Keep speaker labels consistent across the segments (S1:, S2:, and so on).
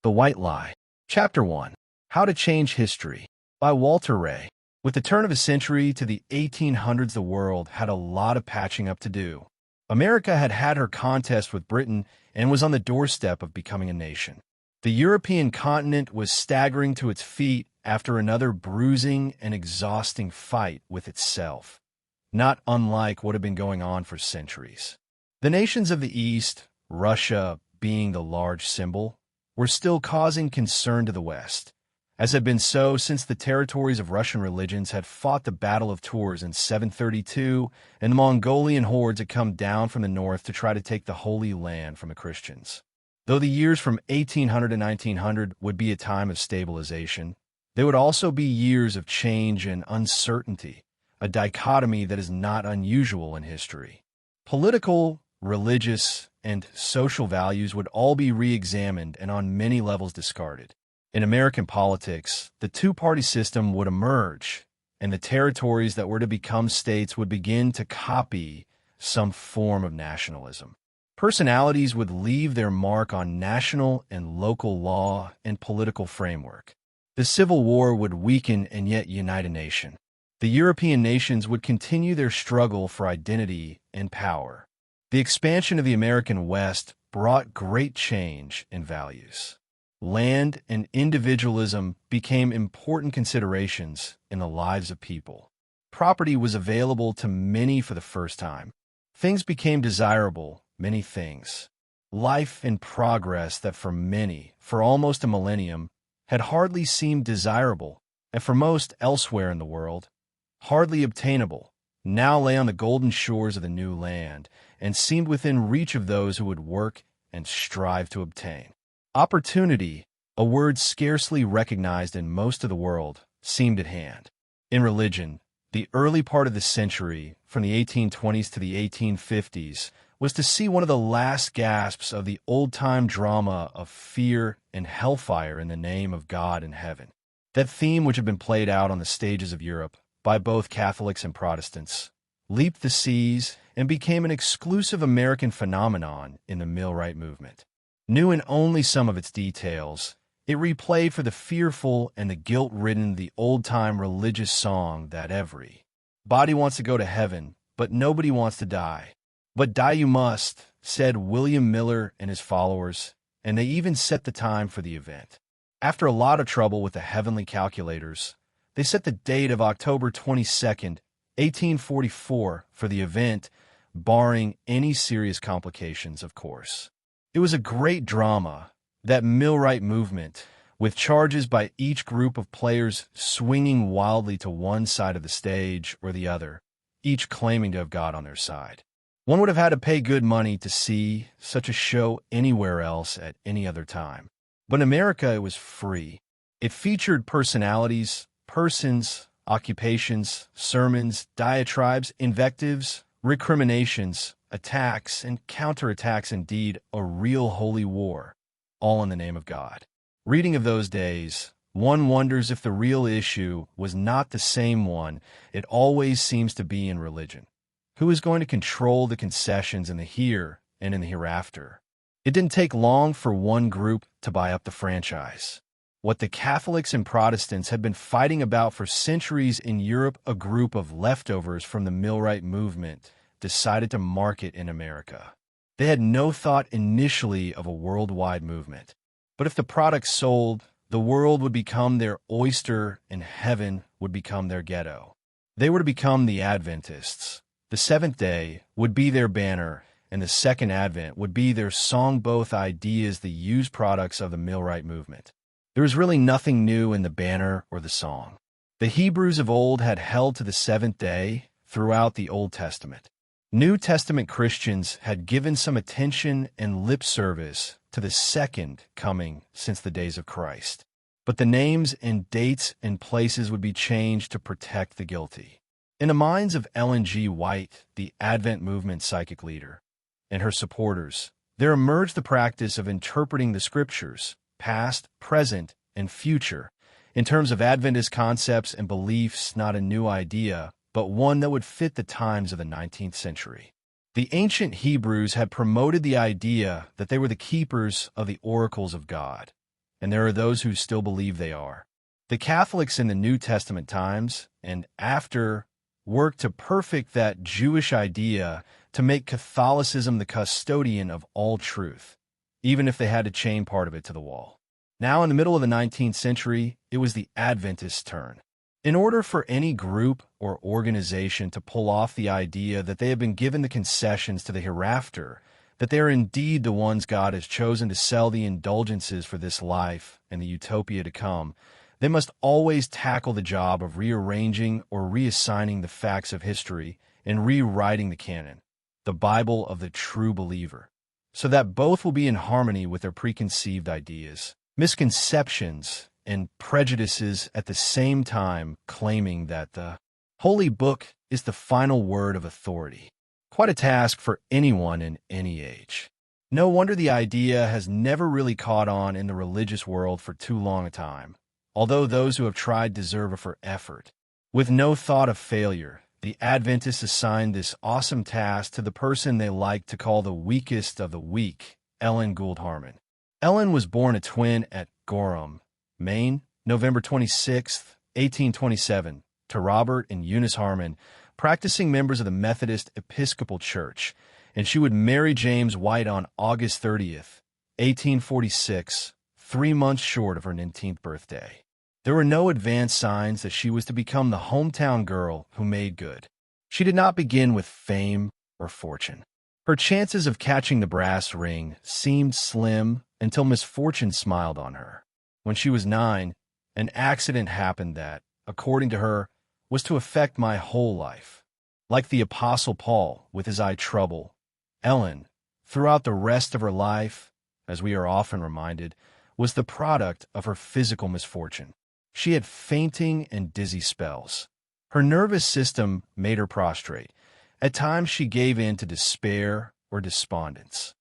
S1: The White Lie. Chapter 1. How to Change History. By Walter Rea. With the turn of a century to the 1800s, the world had a lot of patching up to do. America had had her contest with Britain and was on the doorstep of becoming a nation. The European continent was staggering to its feet after another bruising and exhausting fight with itself, not unlike what had been going on for centuries. The nations of the East, Russia being the large symbol, were still causing concern to the West, as had been so since the territories of Russian religions had fought the Battle of Tours in 732, and the Mongolian hordes had come down from the north to try to take the Holy Land from the Christians. Though the years from 1800 to 1900 would be a time of stabilization, they would also be years of change and uncertainty, a dichotomy that is not unusual in history. Political, religious, and social values would all be re-examined and on many levels discarded. In American politics, the two-party system would emerge, and the territories that were to become states would begin to copy some form of nationalism. Personalities would leave their mark on national and local law and political framework. The Civil War would weaken and yet unite a nation. The European nations would continue their struggle for identity and power. The expansion of the American West brought great change in values. Land and individualism became important considerations in the lives of people. Property was available to many for the first time. Things became desirable, many things. Life and progress that for many, for almost a millennium, had hardly seemed desirable, and for most elsewhere in the world, hardly obtainable, now lay on the golden shores of the new land, and seemed within reach of those who would work and strive to obtain. Opportunity, a word scarcely recognized in most of the world, seemed at hand. In religion, the early part of the century, from the 1820s to the 1850s, was to see one of the last gasps of the old-time drama of fear and hellfire in the name of God and heaven. That theme, which had been played out on the stages of Europe by both Catholics and Protestants, leaped the seas and became an exclusive American phenomenon in the Millwright movement. New in only some of its details, it replayed for the fearful and the guilt-ridden the old-time religious song that every body wants to go to heaven, but nobody wants to die. But die you must, said William Miller and his followers, and they even set the time for the event. After a lot of trouble with the heavenly calculators, they set the date of October 22nd, 1844 for the event, barring any serious complications, of course. It was a great drama, that Millwright movement, with charges by each group of players swinging wildly to one side of the stage or the other, each claiming to have God on their side. One would have had to pay good money to see such a show anywhere else at any other time. But in America, it was free. It featured personalities, persons, occupations, sermons, diatribes, invectives, recriminations, attacks, and counterattacks, indeed, a real holy war, all in the name of God. Reading of those days, one wonders if the real issue was not the same one it always seems to be in religion. Who is going to control the concessions in the here and in the hereafter? It didn't take long for one group to buy up the franchise. What the Catholics and Protestants had been fighting about for centuries in Europe, a group of leftovers from the Millwright movement decided to market in America. They had no thought initially of a worldwide movement. But if the product sold, the world would become their oyster and heaven would become their ghetto. They were to become the Adventists. The Seventh Day would be their banner, and the Second Advent would be their song, both ideas, the used products of the Millwright movement. There was really nothing new in the banner or the song. The Hebrews of old had held to the Seventh Day throughout the Old Testament. New Testament Christians had given some attention and lip service to the second coming since the days of Christ. But the names and dates and places would be changed to protect the guilty. In the minds of Ellen G. White, the Advent movement psychic leader, and her supporters, there emerged the practice of interpreting the scriptures, past, present, and future, in terms of Adventist concepts and beliefs, not a new idea, but one that would fit the times of the 19th century. The ancient Hebrews had promoted the idea that they were the keepers of the oracles of God. and there are those who still believe they are. The Catholics in the New Testament times and after worked to perfect that Jewish idea to make Catholicism the custodian of all truth, even if they had to chain part of it to the wall. Now, in the middle of the 19th century, it was the Adventists' turn. In order for any group or organization to pull off the idea that they have been given the concessions to the hereafter, that they are indeed the ones God has chosen to sell the indulgences for this life and the utopia to come, they must always tackle the job of rearranging or reassigning the facts of history and rewriting the canon, the Bible of the true believer, so that both will be in harmony with their preconceived ideas, misconceptions, and prejudices at the same time, claiming that the Holy Book is the final word of authority. Quite a task for anyone in any age. No wonder the idea has never really caught on in the religious world for too long a time, although those who have tried deserve a for effort. With no thought of failure, the Adventists assigned this awesome task to the person they like to call the weakest of the weak, Ellen Gould Harmon. Ellen was born a twin at Gorham, Maine, November 26, 1827, to Robert and Eunice Harmon, practicing members of the Methodist Episcopal Church, and she would marry James White on August 30th, 1846, 3 months short of her 19th birthday. There were no advanced signs that she was to become the hometown girl who made good. She did not begin with fame or fortune. Her chances of catching the brass ring seemed slim until misfortune smiled on her. When she was 9, an accident happened that, according to her, was to affect my whole life. Like the Apostle Paul with his eye trouble, Ellen, throughout the rest of her life, as we are often reminded, was the product of her physical misfortune. She had fainting and dizzy spells. Her nervous system made her prostrate. At times she gave in to despair or despondence.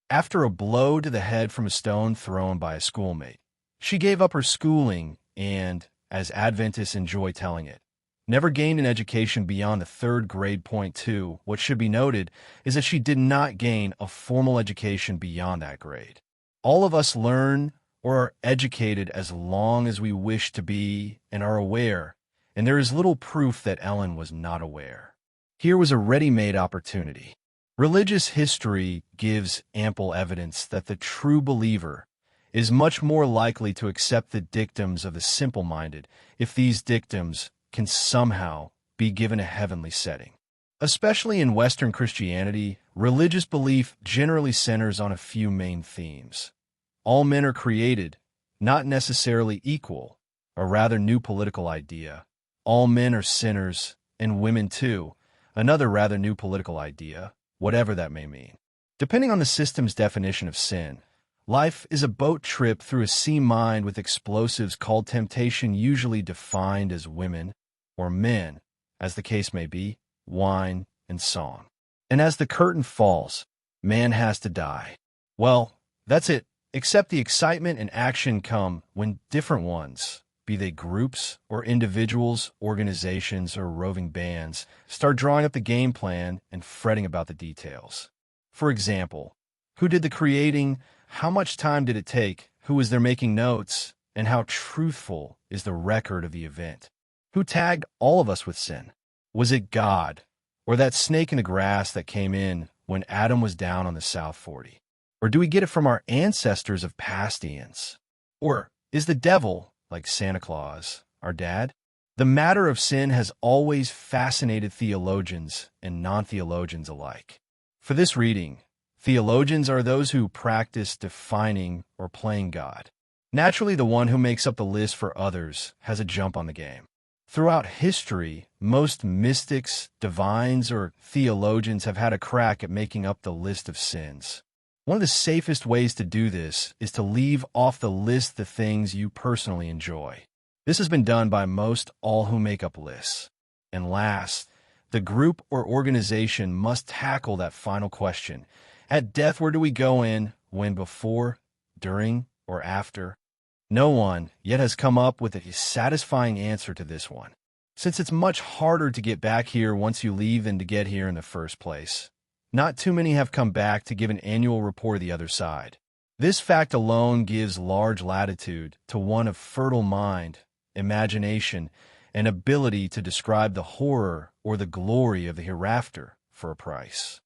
S1: After a blow to the head from a stone thrown by a schoolmate, she gave up her schooling and, as Adventists enjoy telling it, never gained an education beyond the 3rd grade. Point 2. What should be noted is that she did not gain a formal education beyond that grade. All of us learn or are educated as long as we wish to be and are aware, and there is little proof that Ellen was not aware. Here was a ready-made opportunity. Religious history gives ample evidence that the true believer is much more likely to accept the dictums of the simple-minded if these dictums can somehow be given a heavenly setting. Especially in Western Christianity, religious belief generally centers on a few main themes. All men are created, not necessarily equal, a rather new political idea. All men are sinners, and women too, another rather new political idea, whatever that may mean. Depending on the system's definition of sin, life is a boat trip through a sea mined with explosives called temptation, usually defined as women, or men, as the case may be, wine, and song. And as the curtain falls, man has to die. Well, that's it. Except the excitement and action come when different ones, be they groups or individuals, organizations, or roving bands, start drawing up the game plan and fretting about the details. For example, who did the creating, how much time did it take, who was there making notes, and how truthful is the record of the event? Who tagged all of us with sin? Was it God, or that snake in the grass that came in when Adam was down on the South 40? Or do we get it from our ancestors of past eons? Or is the devil, like Santa Claus, our dad? The matter of sin has always fascinated theologians and non-theologians alike. For this reading, theologians are those who practice defining or playing God. Naturally, the one who makes up the list for others has a jump on the game. Throughout history, most mystics, divines, or theologians have had a crack at making up the list of sins. One of the safest ways to do this is to leave off the list the things you personally enjoy. This has been done by most all who make up lists. And last, the group or organization must tackle that final question. At death, where do we go in, when, before, during, or after? No one yet has come up with a satisfying answer to this one, since it's much harder to get back here once you leave than to get here in the first place. Not too many have come back to give an annual report of the other side. This fact alone gives large latitude to one of fertile mind, imagination, and ability to describe the horror or the glory of the hereafter for a price.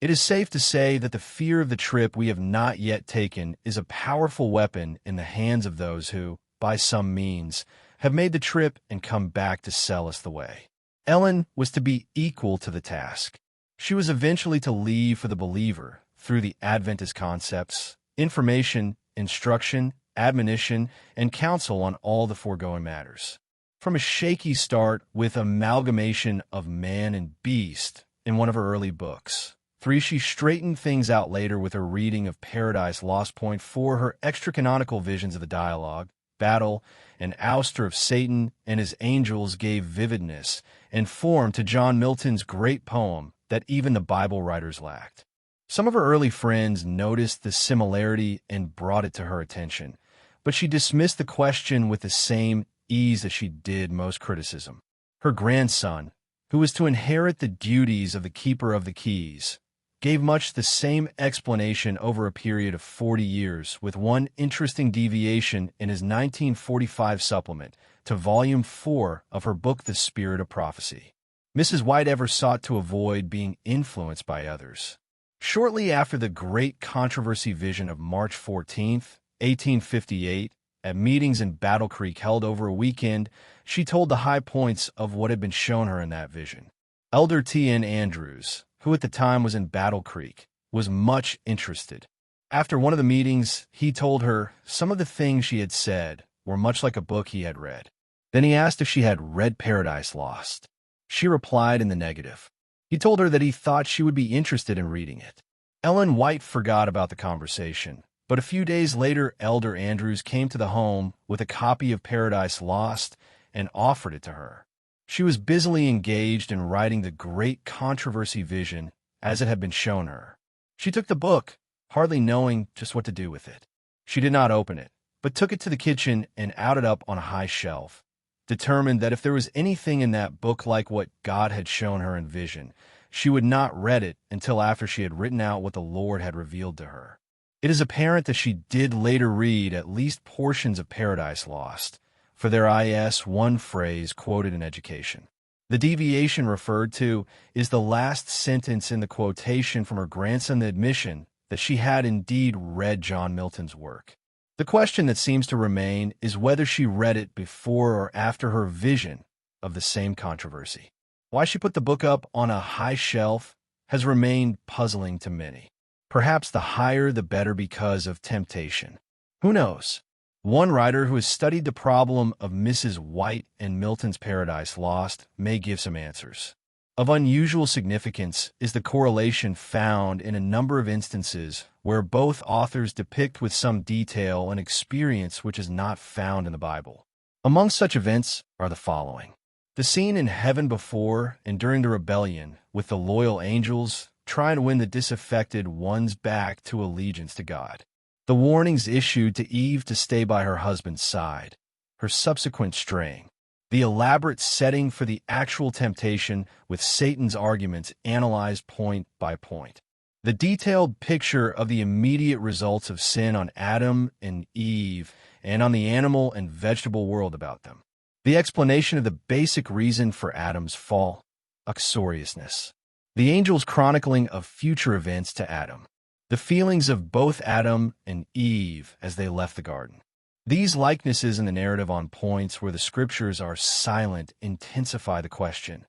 S1: It is safe to say that the fear of the trip we have not yet taken is a powerful weapon in the hands of those who, by some means, have made the trip and come back to sell us the way. Ellen was to be equal to the task. She was eventually to leave for the believer through the Adventist concepts, information, instruction, admonition, and counsel on all the foregoing matters. From a shaky start with amalgamation of man and beast in one of her early books. 3. She straightened things out later with her reading of Paradise Lost. 4. Her extra-canonical visions of the dialogue, battle, and ouster of Satan and his angels gave vividness and form to John Milton's great poem that even the Bible writers lacked. Some of her early friends noticed the similarity and brought it to her attention, but she dismissed the question with the same ease as she did most criticism. Her grandson, who was to inherit the duties of the keeper of the keys, gave much the same explanation over a period of 40 years, with one interesting deviation in his 1945 supplement to Volume 4 of her book The Spirit of Prophecy. Mrs. White ever sought to avoid being influenced by others. Shortly after the great controversy vision of March 14, 1858, at meetings in Battle Creek held over a weekend, she told the high points of what had been shown her in that vision. Elder T.N. Andrews, who at the time was in Battle Creek, was much interested. After one of the meetings, he told her some of the things she had said were much like a book he had read. Then he asked if she had read Paradise Lost. She replied in the negative. He told her that he thought she would be interested in reading it. Ellen White forgot about the conversation, but a few days later Elder Andrews came to the home with a copy of Paradise Lost and offered it to her. She was busily engaged in writing the great controversy vision as it had been shown her. She took the book, hardly knowing just what to do with it. She did not open it, but took it to the kitchen and out it up on a high shelf, determined that if there was anything in that book like what God had shown her in vision, she would not read it until after she had written out what the Lord had revealed to her. It is apparent that she did later read at least portions of Paradise Lost, for there is one phrase quoted in education. The deviation referred to is the last sentence in the quotation from her grandson's admission that she had indeed read John Milton's work. The question that seems to remain is whether she read it before or after her vision of the same controversy. Why she put the book up on a high shelf has remained puzzling to many. Perhaps the higher the better because of temptation. Who knows? One writer who has studied the problem of Mrs. White and Milton's Paradise Lost may give some answers. Of unusual significance is the correlation found in a number of instances where both authors depict with some detail an experience which is not found in the Bible. Among such events are the following. The scene in heaven before and during the rebellion with the loyal angels trying to win the disaffected ones back to allegiance to God. The warnings issued to Eve to stay by her husband's side, her subsequent straying, the elaborate setting for the actual temptation with Satan's arguments analyzed point by point, the detailed picture of the immediate results of sin on Adam and Eve and on the animal and vegetable world about them, the explanation of the basic reason for Adam's fall, uxoriousness, the angels chronicling of future events to Adam, the feelings of both Adam and Eve as they left the garden. These likenesses in the narrative on points where the scriptures are silent intensify the question,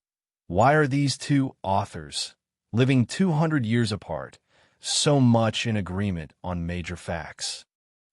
S1: why are these two authors, living 200 years apart, so much in agreement on major facts?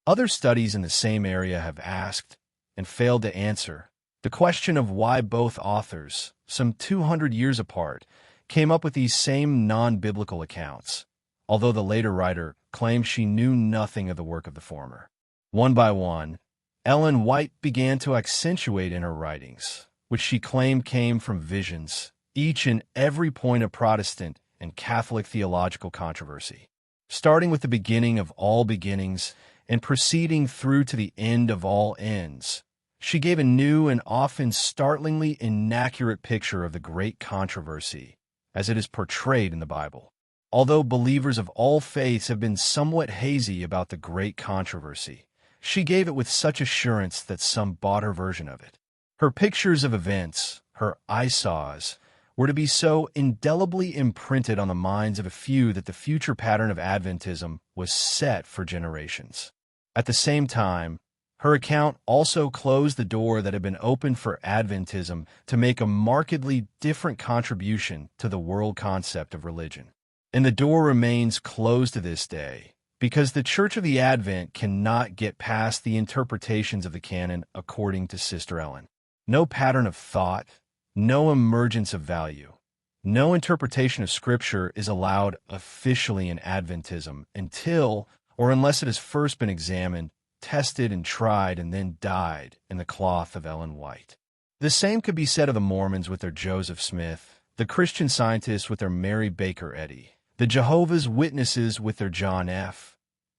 S1: Other studies in the same area have asked, and failed to answer, the question of why both authors, some 200 years apart, came up with these same non-biblical accounts, although the later writer claims she knew nothing of the work of the former. One by one, Ellen White began to accentuate in her writings, which she claimed came from visions, each and every point of Protestant and Catholic theological controversy, starting with the beginning of all beginnings and proceeding through to the end of all ends. She gave a new and often startlingly inaccurate picture of the great controversy as it is portrayed in the Bible. Although believers of all faiths have been somewhat hazy about the great controversy, she gave it with such assurance that some bought her version of it. Her pictures of events, her eyesaws, were to be so indelibly imprinted on the minds of a few that the future pattern of Adventism was set for generations. At the same time, her account also closed the door that had been opened for Adventism to make a markedly different contribution to the world concept of religion. And the door remains closed to this day, because the Church of the Advent cannot get past the interpretations of the canon according to Sister Ellen. No pattern of thought, no emergence of value, no interpretation of Scripture is allowed officially in Adventism until, or unless it has first been examined, tested and tried, and then dyed in the cloth of Ellen White. The same could be said of the Mormons with their Joseph Smith, the Christian Scientists with their Mary Baker Eddy, the Jehovah's Witnesses with their John F.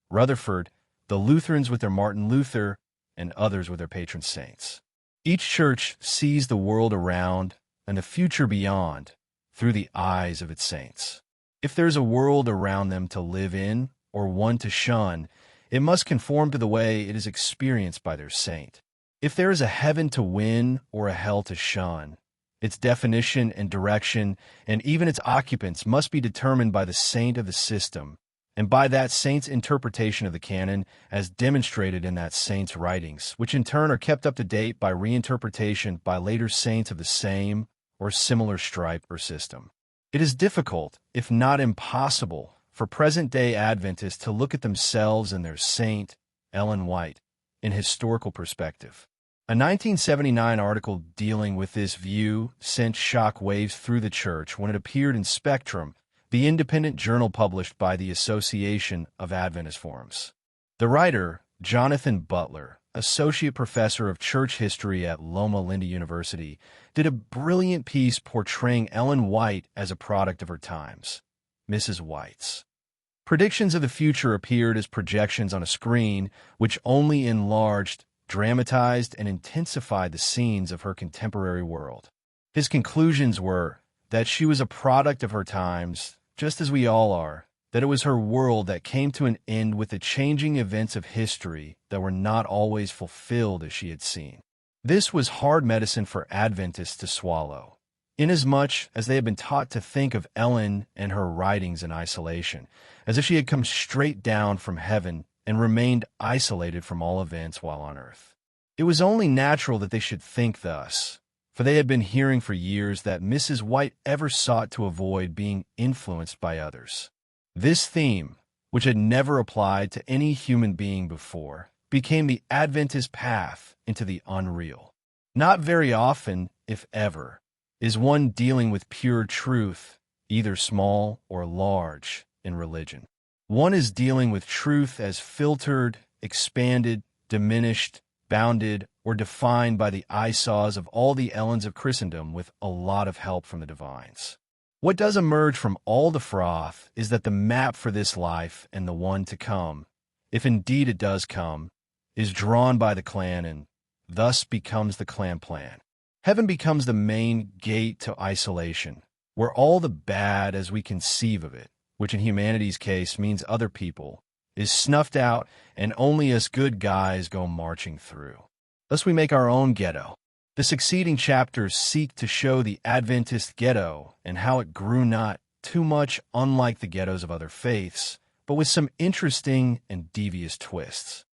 S1: Rutherford, the Lutherans with their Martin Luther, and others with their patron saints. Each church sees the world around and the future beyond through the eyes of its saints. If there's a world around them to live in or one to shun, it must conform to the way it is experienced by their saint. If there is a heaven to win or a hell to shun, its definition and direction and even its occupants must be determined by the saint of the system and by that saint's interpretation of the canon as demonstrated in that saint's writings, which in turn are kept up to date by reinterpretation by later saints of the same or similar stripe or system. It is difficult, if not impossible, for present-day Adventists to look at themselves and their saint, Ellen White, in historical perspective. A 1979 article dealing with this view sent shock waves through the church when it appeared in Spectrum, the independent journal published by the Association of Adventist Forums. The writer, Jonathan Butler, associate professor of church history at Loma Linda University, did a brilliant piece portraying Ellen White as a product of her times, Mrs. White's. Predictions of the future appeared as projections on a screen, which only enlarged, dramatized, and intensified the scenes of her contemporary world. His conclusions were that she was a product of her times, just as we all are, that it was her world that came to an end with the changing events of history that were not always fulfilled as she had seen. This was hard medicine for Adventists to swallow, inasmuch as they had been taught to think of Ellen and her writings in isolation, as if she had come straight down from heaven and remained isolated from all events while on earth. It was only natural that they should think thus, for they had been hearing for years that Mrs. White ever sought to avoid being influenced by others. This theme, which had never applied to any human being before, became the Adventist path into the unreal. Not very often, if ever, is one dealing with pure truth, either small or large, in religion. One is dealing with truth as filtered, expanded, diminished, bounded, or defined by the eyesaws of all the Ellens of Christendom with a lot of help from the divines. What does emerge from all the froth is that the map for this life and the one to come, if indeed it does come, is drawn by the clan and thus becomes the clan plan. Heaven becomes the main gate to isolation, where all the bad as we conceive of it, which in humanity's case means other people, is snuffed out and only us good guys go marching through. Thus we make our own ghetto. The succeeding chapters seek to show the Adventist ghetto and how it grew not too much unlike the ghettos of other faiths, but with some interesting and devious twists.